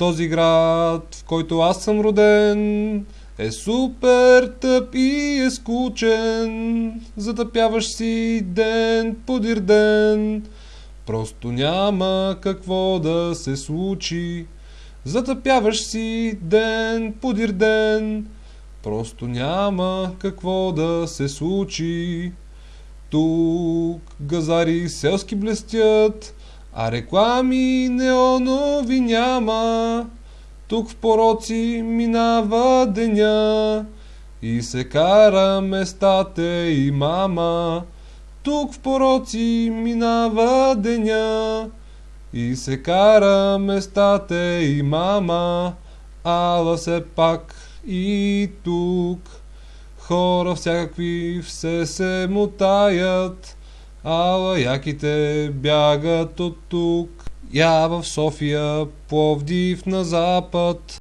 Този град, в който аз съм роден, е супер тъп и е скучен. Затъпяваш си ден подир ден, просто няма какво да се случи. Затъпяваш си ден подир ден, просто няма какво да се случи. Тук газари селски блестят, а реклами неонови няма. Тук в пороци минава деня и се кара местата и мама. Тук в пороци минава деня и се кара местата и мама. Ала все пак и тук хора всякакви все се мутаят, ала яките бягат от тук. Я в София, Пловдив на запад,